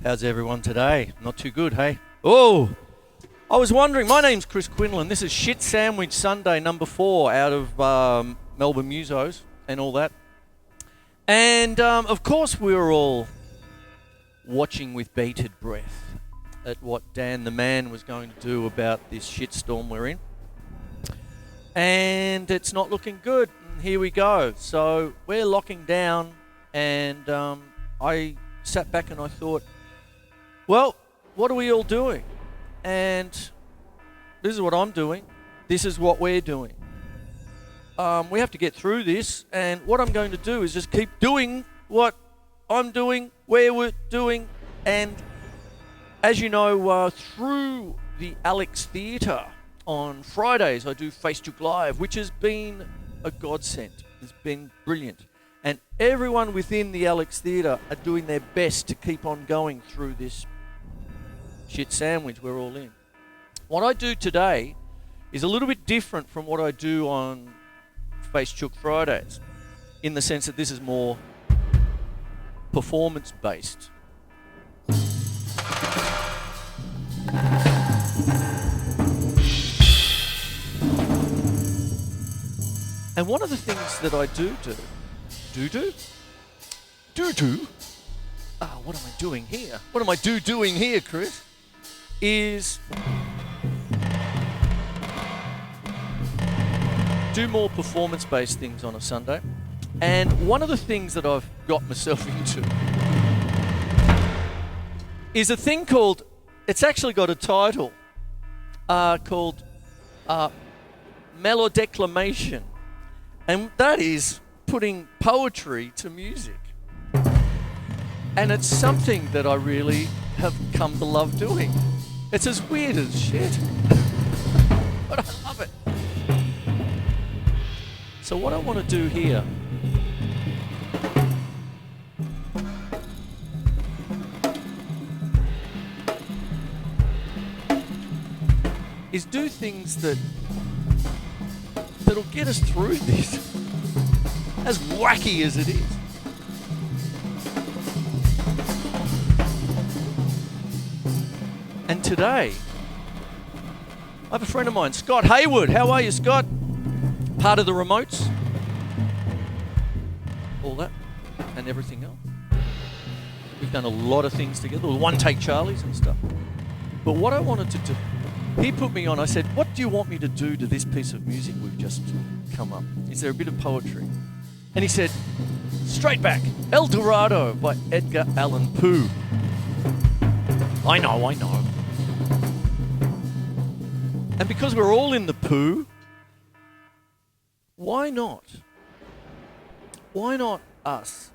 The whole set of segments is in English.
How's everyone today? Not too good, hey? Oh, I was wondering, my name's Quinlan. This is Shit Sandwich Sunday number 4 out of Melbourne Musos and all that. And of course we were all watching with bated breath at what Dan the man was going to do about this shitstorm we're in. And it's not looking good. And here we go. So we're locking down, and I sat back and I thought, well, what are we all doing? And this is what I'm doing. This is what we're doing. We have to get through this, and what I'm going to do is just keep doing what I'm doing, where we're doing, and as you know, through the Alex Theatre on Fridays, I do Facebook Live, which has been a godsend. It's been brilliant. And everyone within the Alex Theatre are doing their best to keep on going through this shit sandwich we're all in. What I do today is a little bit different from what I do on Facebook Fridays, in the sense that this is more performance-based. And one of the things that I do, what am I doing here? What am I doing here, Chris? Is do more performance-based things on a Sunday. And one of the things that I've got myself into is a thing called, it's actually got a title called Melodeclamation. And that is putting poetry to music. And it's something that I really have come to love doing. It's as weird as shit, but I love it. So what I want to do here is do things that'll get us through this, as wacky as it is. And today, I have a friend of mine, Scott Hayward. How are you, Scott? Part of the remotes, all that, and everything else. We've done a lot of things together, one-take Charlies and stuff. But what I wanted to do, he put me on, I said, what do you want me to do to this piece of music we've just come up? Is there a bit of poetry? And he said, straight back, El Dorado by Edgar Allan Poe. I know. And because we're all in the poo, why not us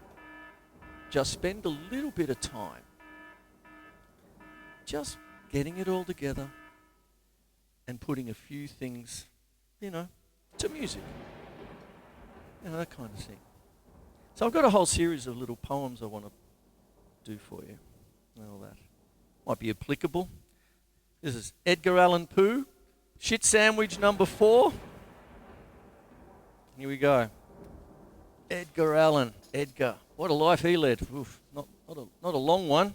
just spend a little bit of time just getting it all together and putting a few things, to music. That kind of thing. So I've got a whole series of little poems I want to do for you and all that. Might be applicable. This is Edgar Allan Poe, Shit Sandwich number 4. Here we go. Edgar Allan. Edgar. What a life he led. Oof, not a long one,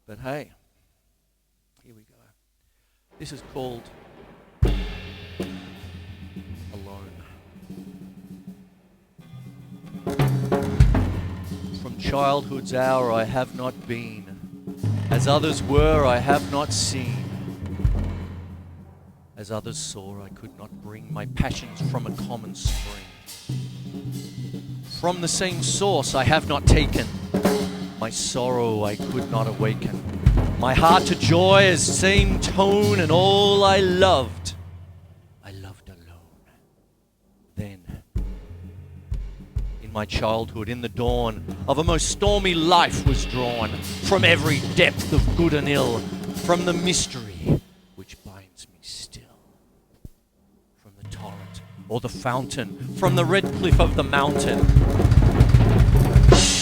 but hey, here we go. This is called Alone. From childhood's hour I have not been, as others were I have not seen. As others saw, I could not bring my passions from a common spring. From the same source I have not taken. My sorrow I could not awaken. My heart to joy as same tone, and all I loved alone. Then, in my childhood, in the dawn of a most stormy life was drawn from every depth of good and ill, from the mystery which binds me still. Torrent or the fountain, from the red cliff of the mountain,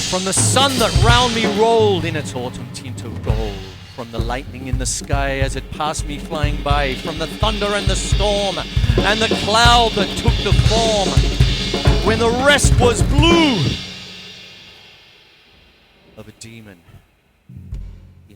from the sun that round me rolled in its autumn tint of gold, from the lightning in the sky as it passed me flying by, from the thunder and the storm and the cloud that took the form when the rest was blue of a demon in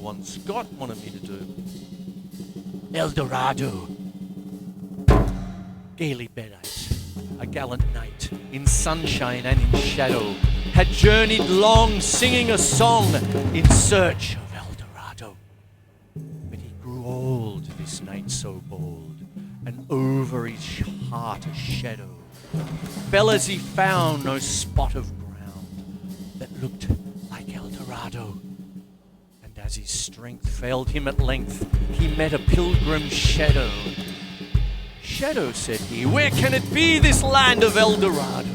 one Scott wanted me to do. El Dorado. Gaily bed-eyed, a gallant knight, in sunshine and in shadow, had journeyed long singing a song in search of El Dorado. But he grew old, this knight so bold, and over his heart a shadow fell as he found no spot of ground that looked like El Dorado. And as his strength failed him at length, he met a pilgrim's shadow. Shadow, said he, where can it be, this land of El Dorado?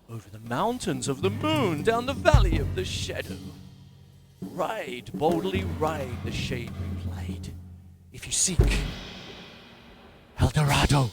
Over the mountains of the moon, down the valley of the shadow. Ride, boldly ride, the shade replied, if you seek El Dorado.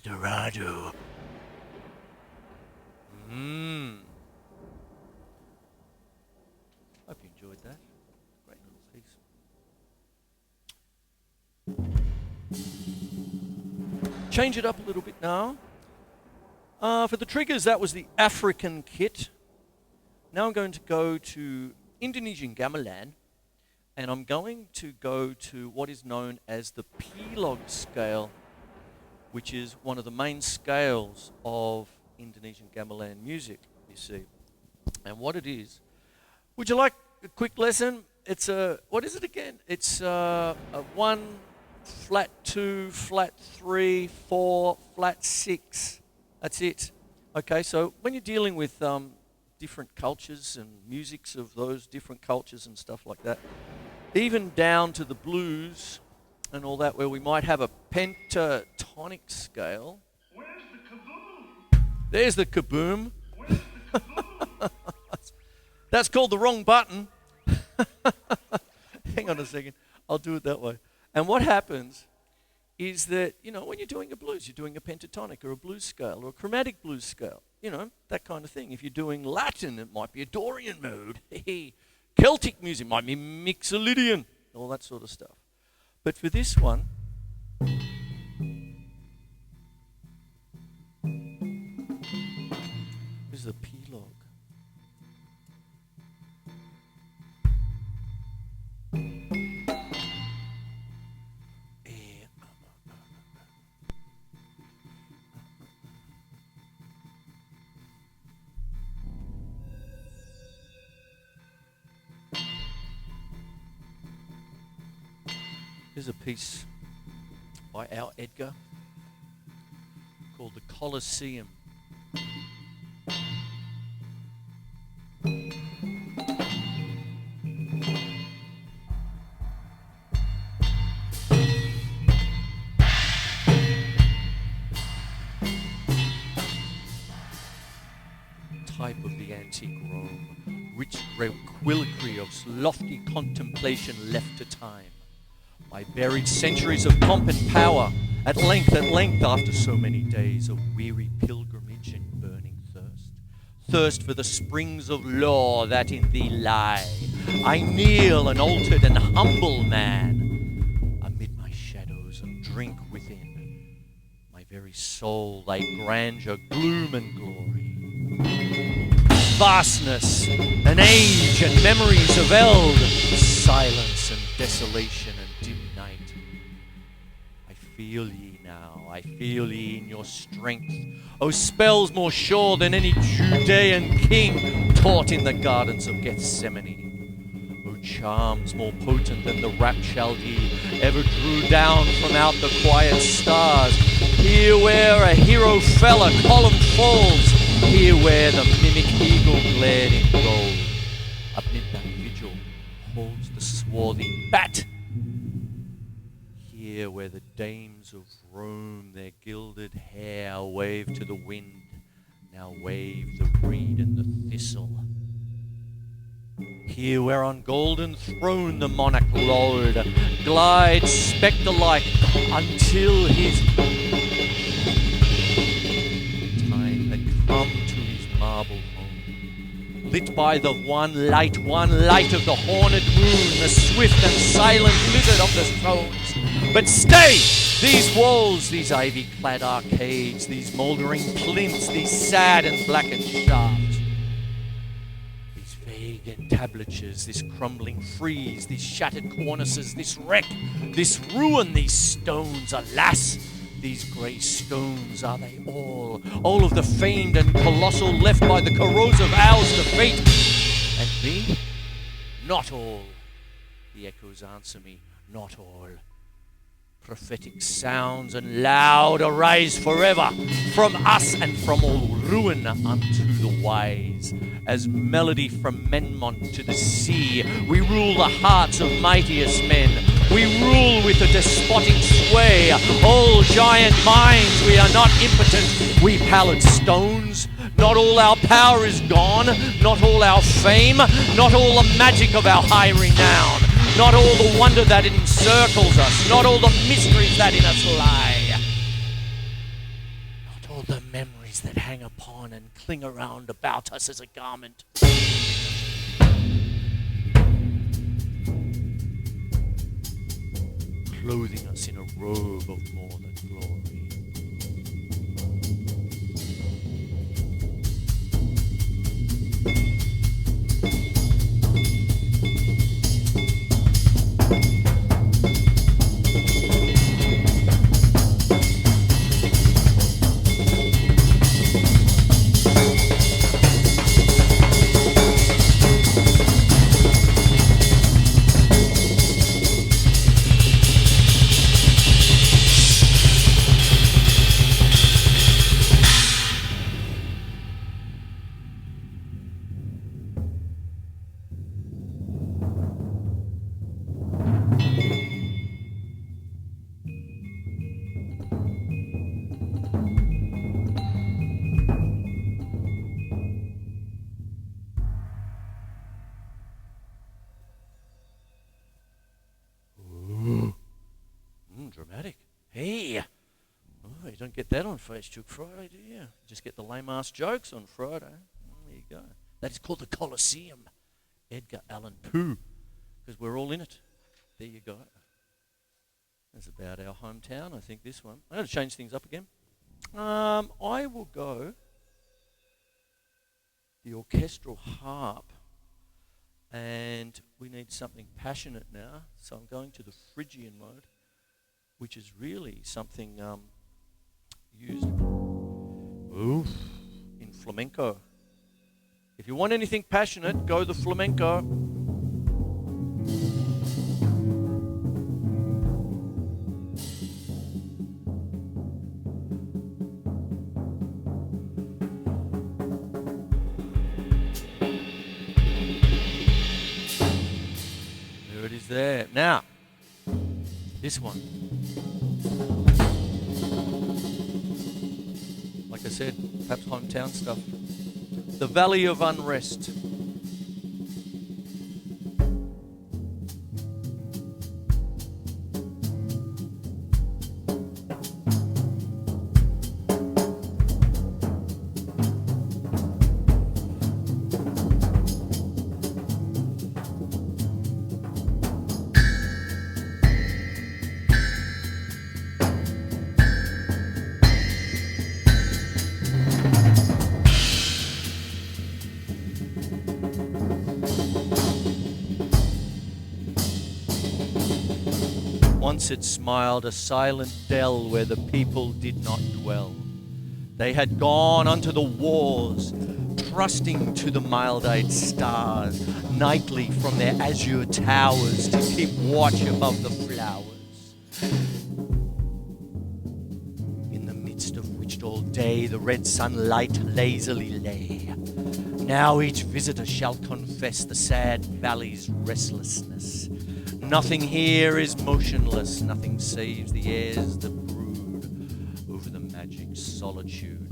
Dorado. Hope you enjoyed that. Great little piece. Change it up a little bit now. For the triggers, that was the African kit. Now I'm going to go to Indonesian gamelan, and I'm going to go to what is known as the P-log scale, which is one of the main scales of Indonesian gamelan music, you see. And what it is, would you like a quick lesson? It's a, what is it again? It's a 1, flat 2, flat 3, 4, flat 6. That's it. Okay, so when you're dealing with different cultures and musics of those different cultures and stuff like that, even down to the blues and all that, where we might have a pentatonic scale. Where's the kaboom? There's the kaboom. Where's the kaboom? That's called the wrong button. Hang on a second. I'll do it that way. And what happens is that, you know, when you're doing a blues, you're doing a pentatonic or a blues scale or a chromatic blues scale, you know, that kind of thing. If you're doing Latin, it might be a Dorian mode. Celtic music might be Mixolydian, all that sort of stuff. But for this one, this is a P-log. Here's a piece by our Edgar called The Colosseum. Type of the antique Rome, rich reliquary of lofty contemplation left to time. I buried centuries of pomp and power, at length, after so many days of weary pilgrimage and burning thirst. Thirst for the springs of law that in thee lie. I kneel an altered and humble man, very soul lay grandeur, gloom and glory. Vastness and age and memories of eld, silence and desolation and dim night. I feel ye now, I feel ye in your strength, O spells more sure than any Judean king taught in the gardens of Gethsemane, O charms more potent than the rapt Chaldee ever drew down from out the quiet stars. Here where a hero fell, a column falls, here where the mimic eagle glared in gold, amid that vigil holds the swarthy bat. Here where the dames of Rome their gilded hair wave to the wind, now wave the reed and the thistle. Here where on golden throne the monarch lord glides spectre-like until his time had come to his marble home, lit by the one light of the horned moon, the swift and silent lizard of the thrones. But stay! These walls, these ivy-clad arcades, these mouldering plinths, these sad and blackened shafts, these vague entablatures, this crumbling frieze, these shattered cornices, this wreck, this ruin, these stones, alas! These grey stones, are they all of the famed and colossal left by the corrosive hours to fate? And me? Not all. The echoes answer me, not all. Prophetic sounds and loud arise forever from us and from all ruin unto the wise. As melody from Menmont to the sea, we rule the hearts of mightiest men. We rule with a despotic sway. All giant minds, we are not impotent, we pallid stones. Not all our power is gone, not all our fame, not all the magic of our high renown. Not all the wonder that encircles us, not all the mysteries that in us lie. Not all the memories that hang upon and cling around about us as a garment. Clothing us in a robe of more than glory. Dramatic. Hey! Oh, you don't get that on Facebook Friday, do you? You just get the lame-ass jokes on Friday. There you go. That is called the Colosseum. Edgar Allan Poe. Because we're all in it. There you go. That's about our hometown, I think, this one. I'm going to change things up again. I will go the orchestral harp. And we need something passionate now. So I'm going to the Phrygian mode, which is really something used in flamenco. If you want anything passionate, go the flamenco. There it is there. Now, this one. Like I said, perhaps hometown stuff. The Valley of Unrest. Thence it smiled, a silent dell where the people did not dwell. They had gone unto the wars, trusting to the mild-eyed stars, nightly from their azure towers to keep watch above the flowers. In the midst of which all day the red sunlight lazily lay. Now each visitor shall confess the sad valley's restlessness. Nothing here is motionless, nothing saves the airs that brood over the magic solitude.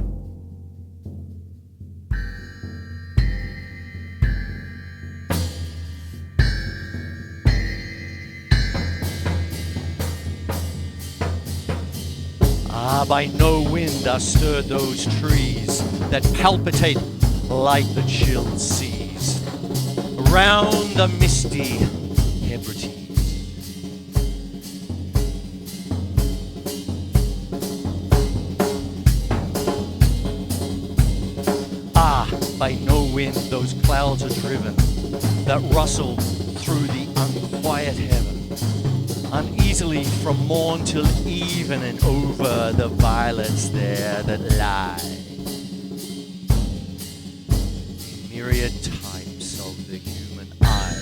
Ah, by no wind are stirred those trees that palpitate like the chill seas around the misty Hebrides. Ah, by no wind those clouds are driven that rustle through the unquiet heaven, uneasily from morn till even, and over the violets there that lie. Myriad types of the human eye.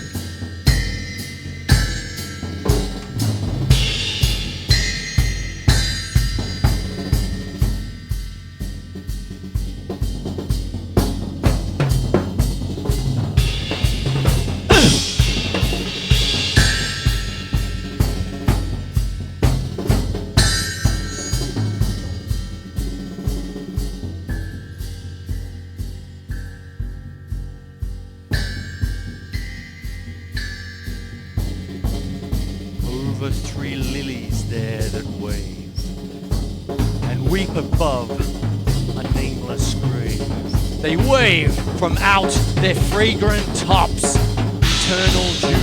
Over three lilies there that wave and weep above a nameless grave. They wave from out their fragrant tops, eternal dew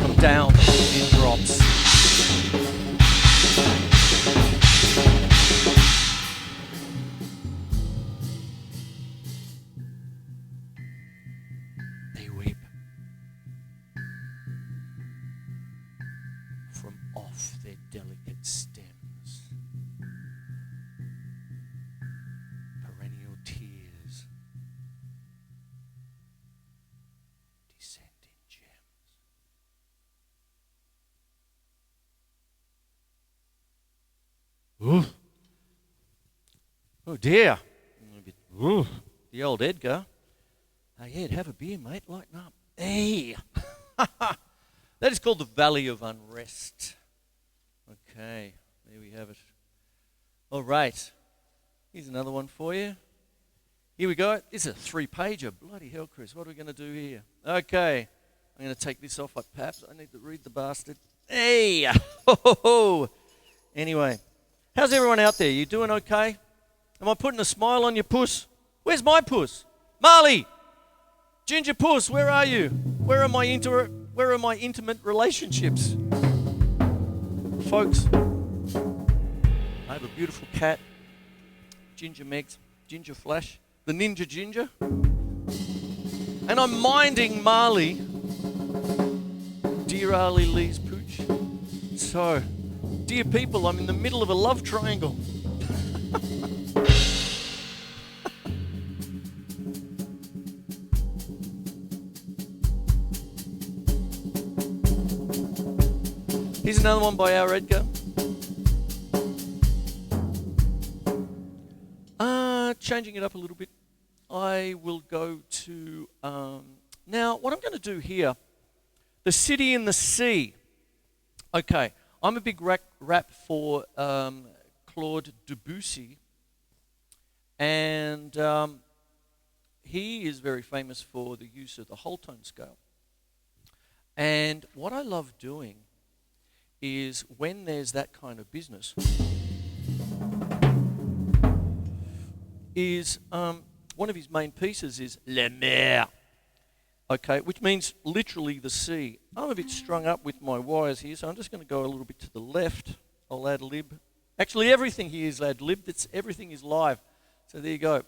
from down in drops. They weep from off their delicate stems, perennial tears descend in gems. Ooh. Oh dear. Ooh. The old Edgar. Yeah, have a beer, mate. Lighten up. Hey. That is called the Valley of Unrest. Okay, there we have it. All right, here's another one for you. Here we go. This is a 3-pager. Bloody hell, Chris, what are we going to do here? Okay, I'm going to take this off like Paps. I need to read the bastard. Hey! Anyway, how's everyone out there? You doing okay? Am I putting a smile on your puss? Where's my puss? Marley! Ginger puss, where are you? Where are my intimate relationships? Folks, I have a beautiful cat, Ginger Megs, Ginger Flash, the Ninja Ginger. And I'm minding Marley, dear Ali Lee's pooch. So, dear people, I'm in the middle of a love triangle. Here's another one by our Edgar. Changing it up a little bit, I will go to, now what I'm going to do here, The City in the Sea. Okay, I'm a big rap for Claude Debussy, and he is very famous for the use of the whole tone scale. And what I love doing is when there's that kind of business, is one of his main pieces is La Mer, okay, which means literally the sea. I'm a bit strung up with my wires here, so I'm just going to go a little bit to the left. I'll ad lib. Actually, everything here is ad lib. Everything is live. So there you go.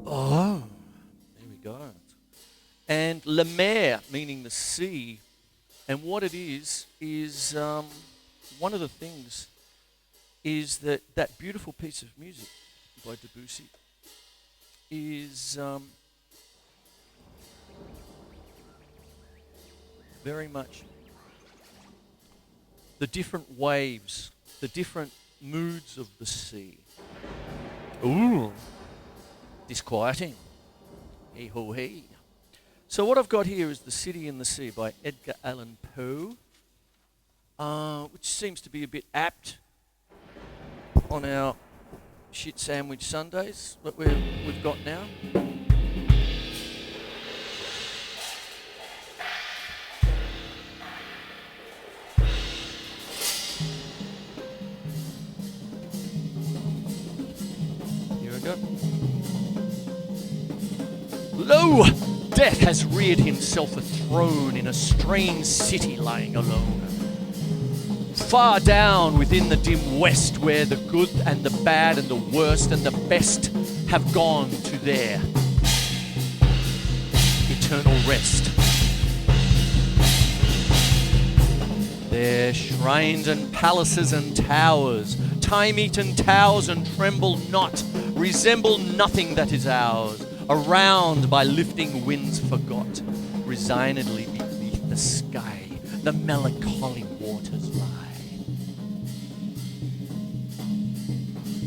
Oh, there we go. And La Mer, meaning the sea. And what it is one of the things is that beautiful piece of music by Debussy is very much the different waves, the different moods of the sea. Ooh, disquieting. Hey ho hey. So what I've got here is The City in the Sea by Edgar Allan Poe, which seems to be a bit apt on our shit sandwich Sundays that we've got now. Here we go. Lo! Death has reared himself a throne in a strange city lying alone. Far down within the dim west, where the good and the bad and the worst and the best have gone to their eternal rest. Their shrines and palaces and towers, time-eaten towers and tremble not, resemble nothing that is ours. Around by lifting winds forgot, resignedly beneath the sky, the melancholy waters lie.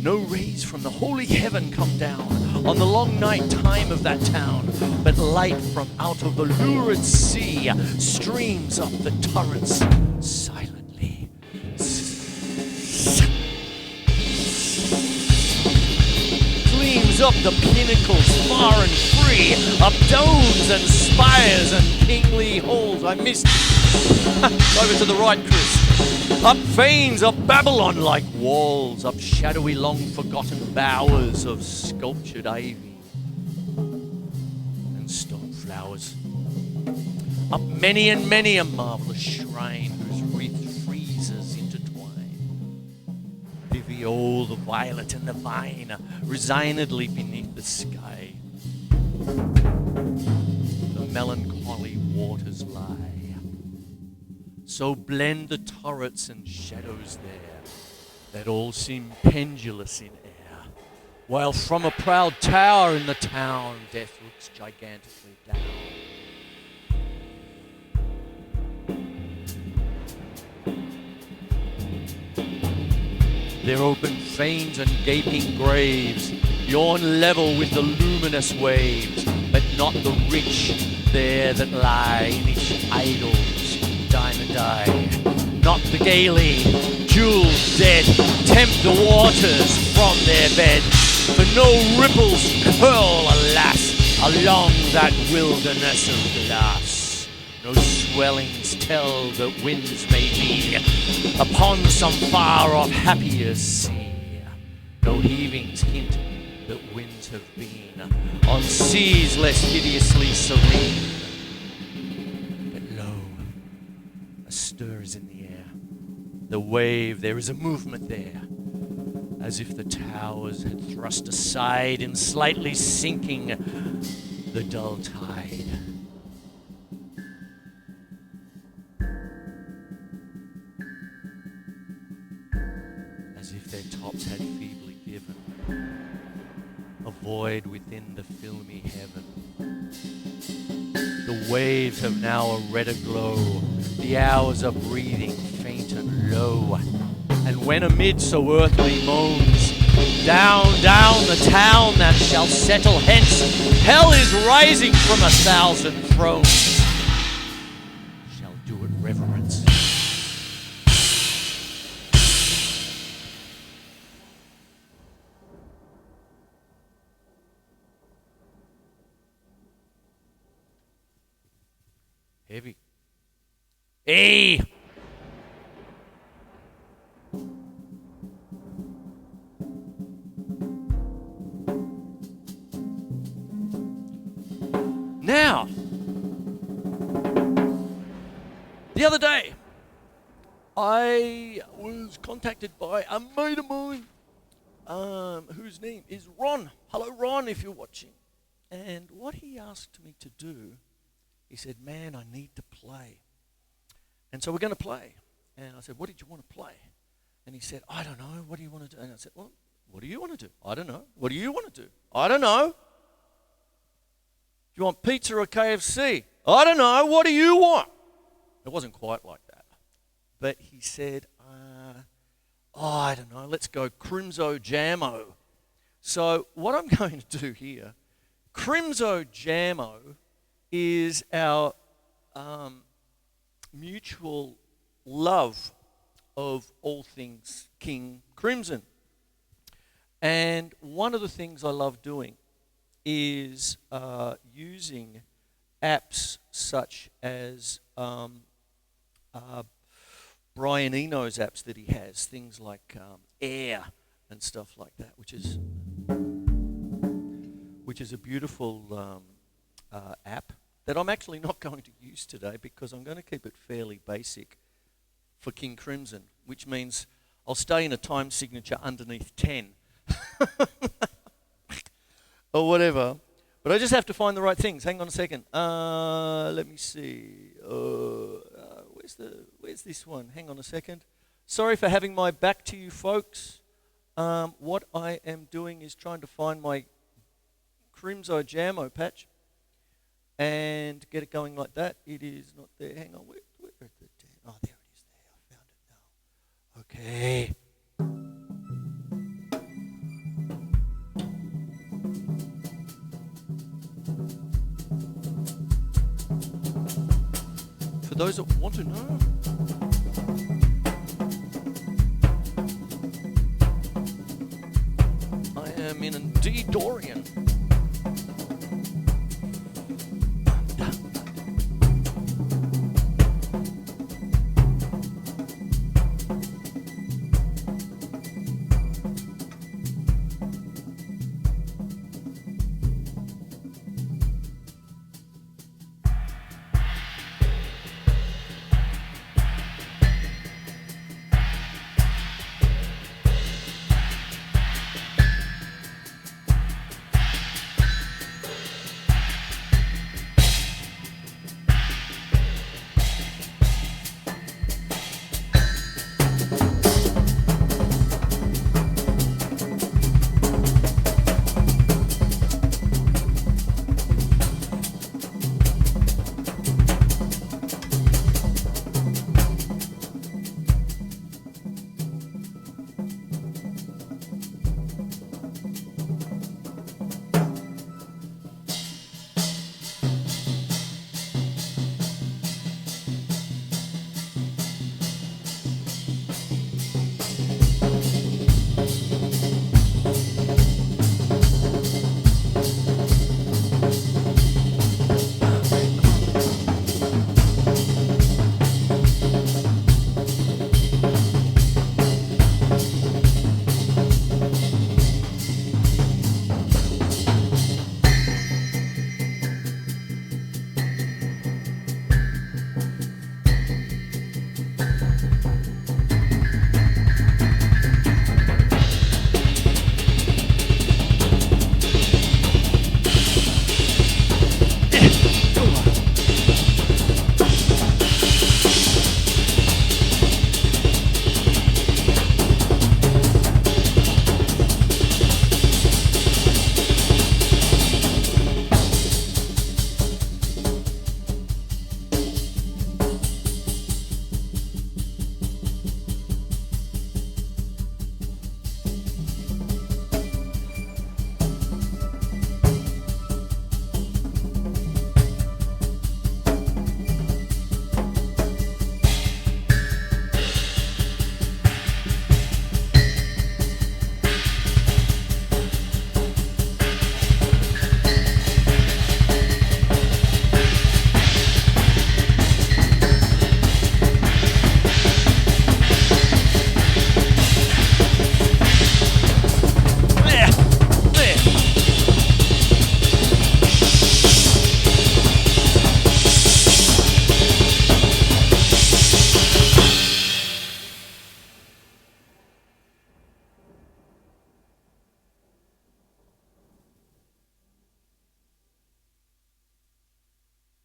No rays from the holy heaven come down on the long night time of that town, but light from out of the lurid sea streams up the torrents silently. Gleams up the pinnacles far and free, up domes and spires and kingly halls. I missed. Over to the right, Chris. Up fanes of Babylon like walls, up shadowy long forgotten bowers of sculptured ivy and stone flowers. Up many and many a marvelous shrine whose wreath freezes intertwine. Viviol, the violet and the vine, resignedly beneath the sky. The melancholy waters lie. So blend the turrets and shadows there, that all seem pendulous in air, while from a proud tower in the town, death looks gigantically down. Their open fanes and gaping graves yawn level with the luminous waves, but not the rich there that lie in each idol's diamond eye. Not the gaily jeweled dead tempt the waters from their bed, for no ripples curl, alas, along that wilderness of glass. No swellings tell that winds may be upon some far-off happier sea. No heavings hint that winds have been on seas less hideously serene. But lo, a stir is in the air. The wave, there is a movement there, as if the towers had thrust aside in slightly sinking the dull tide. As if their tops had feebly given a void within the filmy heaven. The waves have now a redder glow, the hours are breathing faint and low, and when amid so earthly moans, down, down the town that shall settle hence, hell is rising from 1,000 thrones, shall do it reverence. Heavy. Hey! Now, the other day, I was contacted by a mate of mine, whose name is Ron. Hello, Ron, if you're watching. And what he asked me to do he said, man, I need to play. And so we're going to play. And I said, what did you want to play? And he said, I don't know. What do you want to do? And I said, well, what do you want to do? I don't know. What do you want to do? I don't know. Do you want pizza or KFC? I don't know. What do you want? It wasn't quite like that. But he said, I don't know. Let's go Crimso Jammo. So what I'm going to do here, Crimso Jammo is our mutual love of all things King Crimson. And one of the things I love doing is using apps such as Brian Eno's apps that he has, things like Air and stuff like that, which is a beautiful app that I'm actually not going to use today because I'm going to keep it fairly basic for King Crimson, which means I'll stay in a time signature underneath 10 or whatever. But I just have to find the right things. Hang on a second. Let me see. Where's this one? Hang on a second. Sorry for having my back to you, folks. What I am doing is trying to find my Crimso Jammo patch and get it going like that. It is not there. Hang on. Where is the oh, there it is. There. I found it now. Okay. For those that want to know, I am in a D Dorian.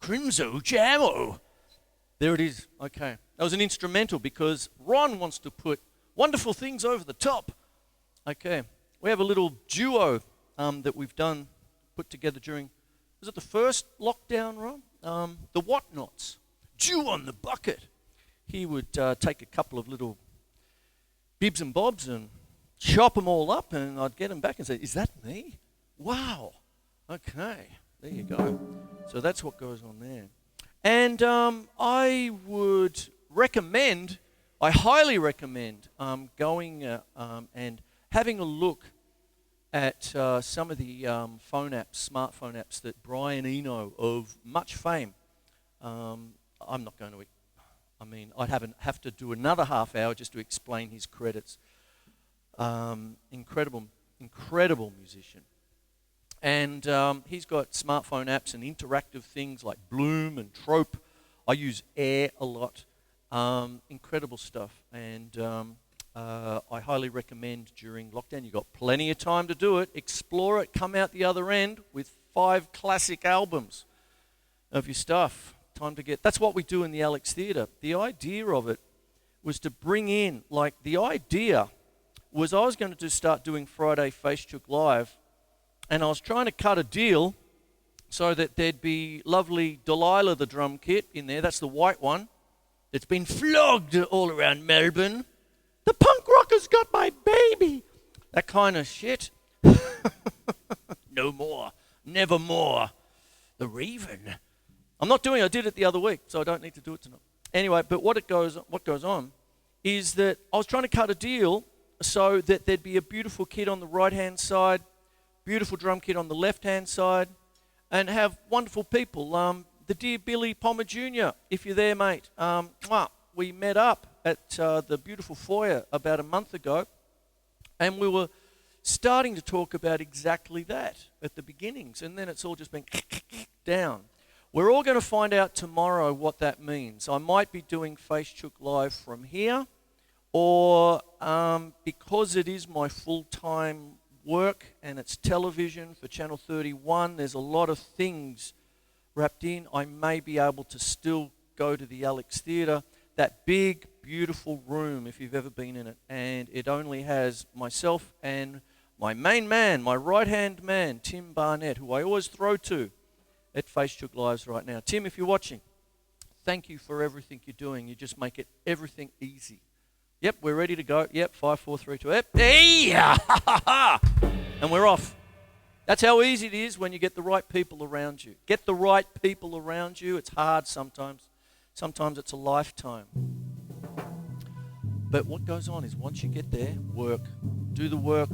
Crimso Jammo. There it is. Okay. That was an instrumental because Ron wants to put wonderful things over the top. Okay. We have a little duo that we've put together during, was it the first lockdown, Ron? The Whatnots. Dew on the bucket. He would take a couple of little bibs and bobs and chop them all up, and I'd get them back and say, is that me? Wow. Okay. There you go. So that's what goes on there. And I highly recommend going and having a look at some of the smartphone apps that Brian Eno of much fame. I'm not going to, I'd have to do another half hour just to explain his credits. Incredible musician. And he's got smartphone apps and interactive things like Bloom and Trope. I use Air a lot. Incredible stuff. And I highly recommend during lockdown. You've got plenty of time to do it. Explore it. Come out the other end with 5 classic albums of your stuff. Time to get... That's what we do in the Alex Theatre. The idea of it was to bring in... I was going to start doing Friday Facebook Live, and I was trying to cut a deal so that there'd be lovely Delilah the drum kit in there. That's the white one. It's been flogged all around Melbourne. The punk rocker's got my baby. That kind of shit. No more. Never more. The Raven. I'm not doing it. I did it the other week, so I don't need to do it tonight. Anyway, but what goes on is that I was trying to cut a deal so that there'd be a beautiful kit on the right-hand side, beautiful drum kit on the left-hand side, and have wonderful people. The dear Billy Palmer Jr., if you're there, mate. We met up at the beautiful foyer about a month ago, and we were starting to talk about exactly that at the beginnings, and then it's all just been down. We're all going to find out tomorrow what that means. I might be doing Facebook Live from here, or because it is my full-time work and it's television for Channel 31, there's a lot of things wrapped in. I may be able to still go to the Alex Theatre, that big, beautiful room, if you've ever been in it, and it only has myself and my main man, my right-hand man, Tim Barnett, who I always throw to at Facebook Lives right now. Tim, if you're watching, thank you for everything you're doing. You just make everything easy. Yep, we're ready to go. Yep, 5, 4, 3, 2, hey, and we're off. That's how easy it is when you get the right people around you. Get the right people around you. It's hard sometimes. Sometimes it's a lifetime. But what goes on is once you get there, work. Do the work.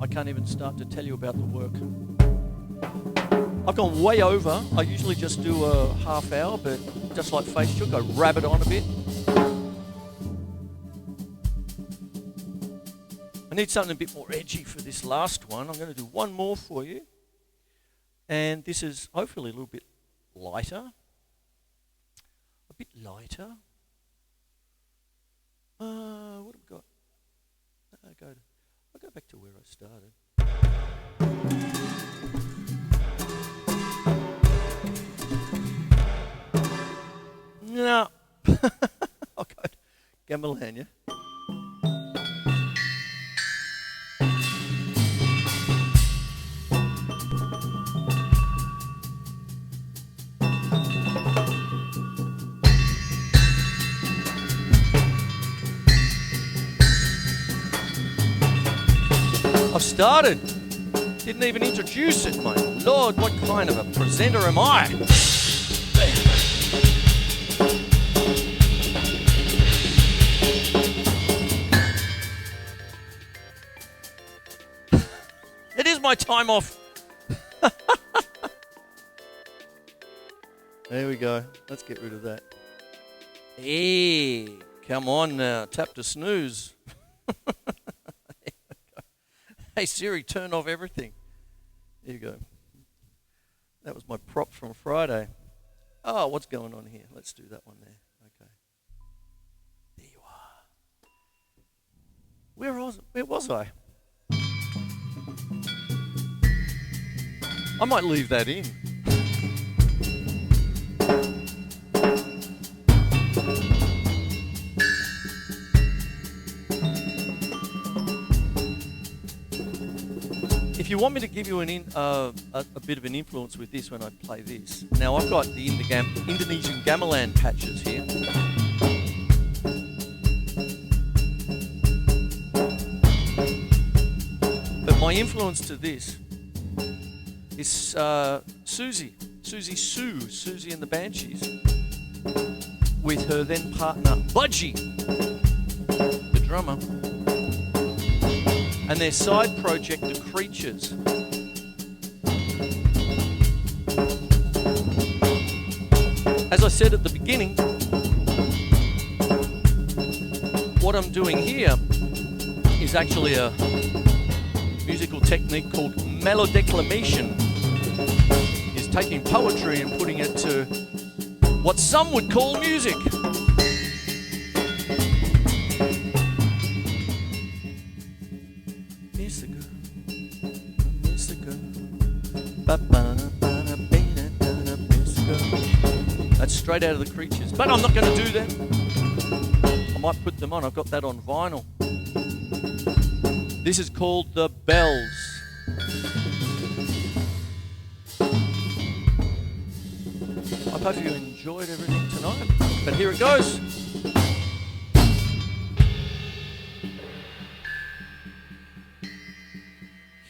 I can't even start to tell you about the work. I've gone way over. I usually just do a half hour, but just like Facebook, I rabbit on a bit. I need something a bit more edgy for this last one. I'm going to do one more for you. And this is hopefully a little bit lighter. A bit lighter. What have we got? I'll go back to where I started. No. I'll go Gamelan, yeah? I've started. Didn't even introduce it, my lord. What kind of a presenter am I? It is my time off. There we go. Let's get rid of that. Hey, come on now. Tap to snooze. Hey Siri, turn off everything. There you go. That was my prop from Friday. Oh, what's going on here? Let's do that one there. Okay. There you are. Where was I? I might leave that in. if you want me to give you a bit of an influence with this when I play this, now I've got the Indonesian gamelan patches here. But my influence to this is Susie and the Banshees, with her then partner Budgie, the drummer, and their side project, The Creatures. As I said at the beginning, what I'm doing here is actually a musical technique called Melodeclamation. Is taking poetry and putting it to what some would call music. That's straight out of The Creatures, but I'm not going to do that. I might put them on. I've got that on vinyl. This is called The Bells. I hope you enjoyed everything tonight, but here it goes.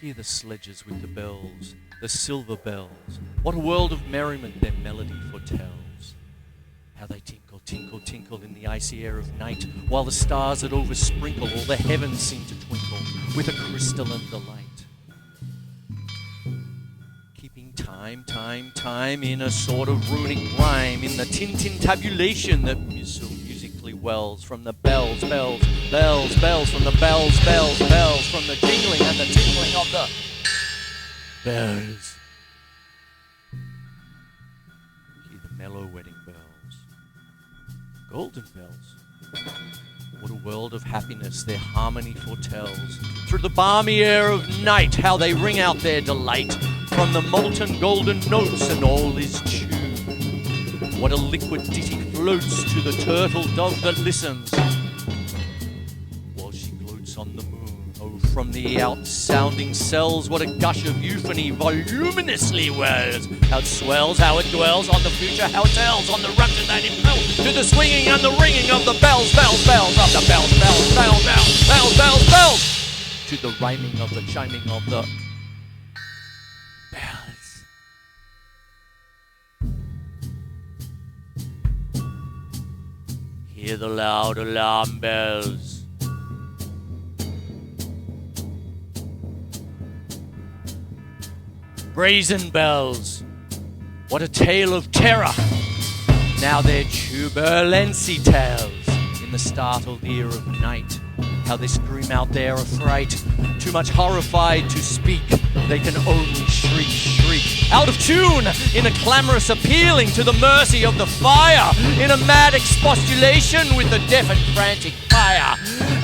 Hear the sledges with the bells, the silver bells. What a world of merriment their melody foretells. How they tinkle, tinkle, tinkle in the icy air of night, while the stars that oversprinkle all the heavens seem to twinkle with a crystalline delight. Keeping time, time, time in a sort of runic rhyme, in the Tintin tabulation that so musically wells from the bells, bells, bells, bells, from the bells, bells, bells, from the jingling and the tinkling of the bells. Hear the mellow wedding bells, golden bells. What a world of happiness their harmony foretells. Through the balmy air of night, how they ring out their delight from the molten golden notes, and all is tuned. What a liquid ditty floats to the turtle dove that listens, while she gloats on the moon. Oh, from the out-sounding cells, what a gush of euphony voluminously wells. How it swells, how it dwells on the future, how it tells on the rapture that impel to the swinging and the ringing of the bells, bells, bells, of the bells, bells, bells, bells, bells, bells, bells, to the rhyming of the chiming of the bells. Hear the loud alarm bells. Brazen bells. What a tale of terror. Now their turbulency tells in the startled ear of night. How they scream out their affright, too much horrified to speak. They can only shriek, shriek, out of tune, in a clamorous appealing to the mercy of the fire, in a mad expostulation with the deaf and frantic fire,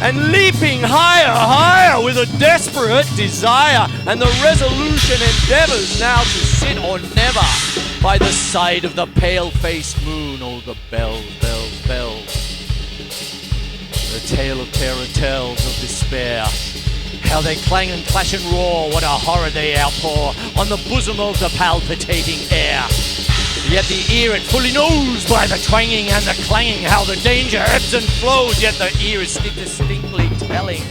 and leaping higher, higher, with a desperate desire, and the resolution endeavors now to sit or never by the side of the pale-faced moon. Oh, the bells, bells, bells. The tale of terror tells of despair. How they clang and clash and roar, what a horror they outpour on the bosom of the palpitating air. Yet the ear it fully knows by the twanging and the clanging how the danger ebbs and flows, yet the ear is still distinctly telling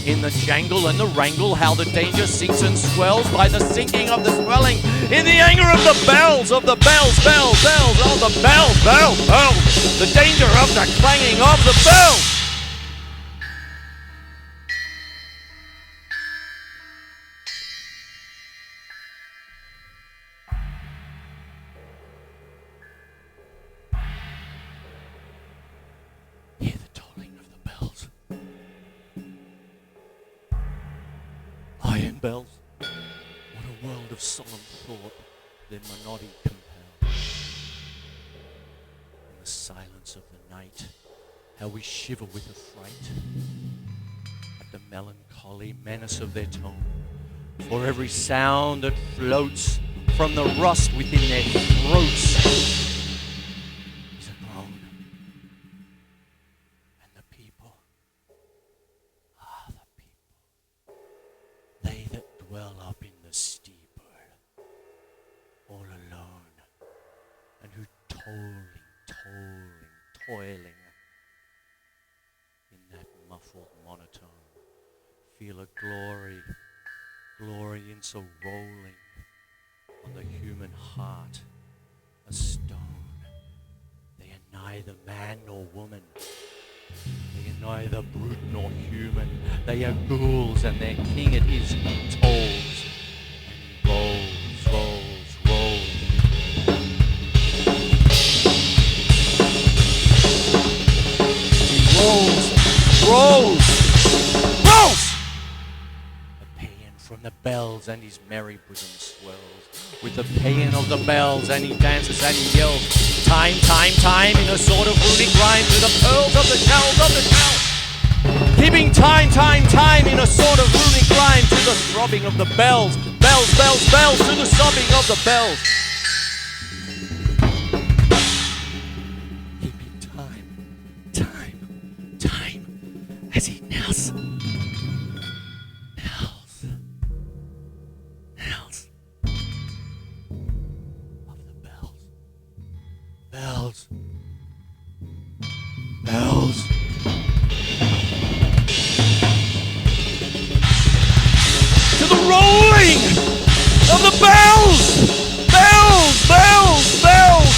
in the jangle and the wrangle how the danger sinks and swells by the sinking of the swelling in the anger of the bells, bells, bells, of the bells, bells, bells, the danger of the clanging of the bells. Hear the tolling of the bells. Iron bells. What a world of solemn thought their monody compel. In the silence of the night, how we shiver with affright at the melancholy menace of their tone. For every sound that floats from the rust within their throats is a groan. And the people are the people, they that dwell up in the steeple, all alone, and who toiling in that muffled monotone, feel a glory in so rolling on the human heart, a stone. They are neither man nor woman. They are neither brute nor human. They are ghouls, and their king it is who tolls and rolls. He rolls. A paean from the bells, and his merry bosom swells with the paean of the bells, and he dances and he yells. Time, in a sort of runic rhyme to the pearls of the shell. Keeping time, in a sort of runic rhyme to the throbbing of the bells. Bells, to the sobbing of the bells. Keeping time, as he knells. Bells. To the rolling of the bells. Bells.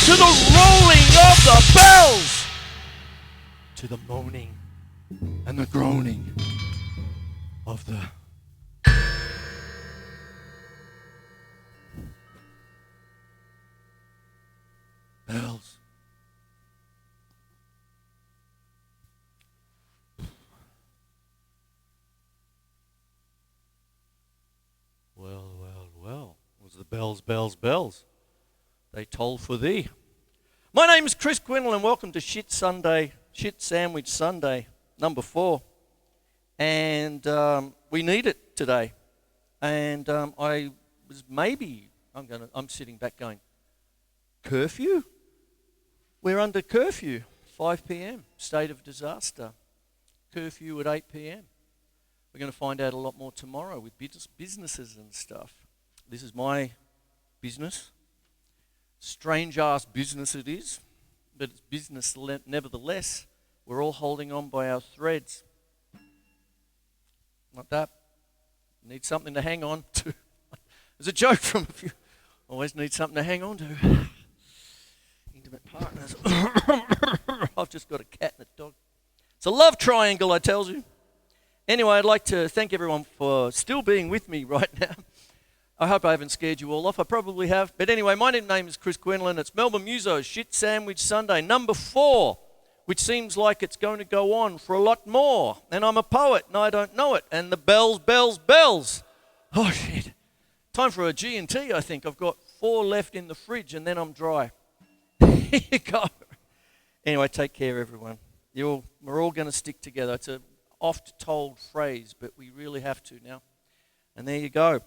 To the rolling of the bells. To the moaning and the groaning of the bells. Well, was the bells. They toll for thee. My name is Chris Quinlan, and welcome to Shit Sandwich Sunday, number 4. And we need it today. And I'm sitting back going, curfew? We're under curfew, 5 p.m, state of disaster. Curfew at 8 p.m. We're going to find out a lot more tomorrow with businesses and stuff. This is my business. Strange-ass business it is, but it's business nevertheless. We're all holding on by our threads. Like that. Need something to hang on to. There's a joke from a few. Always need something to hang on to. Intimate partners. I've just got a cat and a dog. It's a love triangle, I tells you. Anyway, I'd like to thank everyone for still being with me right now. I hope I haven't scared you all off. I probably have. But anyway, my name is Chris Quinlan. It's Melbourne Musos, Shit Sandwich Sunday, number 4, which seems like it's going to go on for a lot more. And I'm a poet, and I don't know it. And the bells. Oh, shit. Time for a G&T, I think. I've got 4 left in the fridge, and then I'm dry. Here you go. Anyway, take care, everyone. We're all going to stick together. It's a oft-told phrase, but we really have to now. And there you go.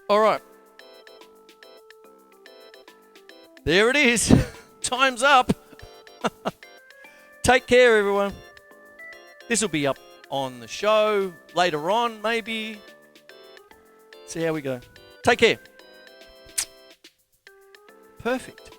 All right. There it is. Time's up. Take care, everyone. This will be up on the show later on, maybe. See how we go. Take care. Perfect.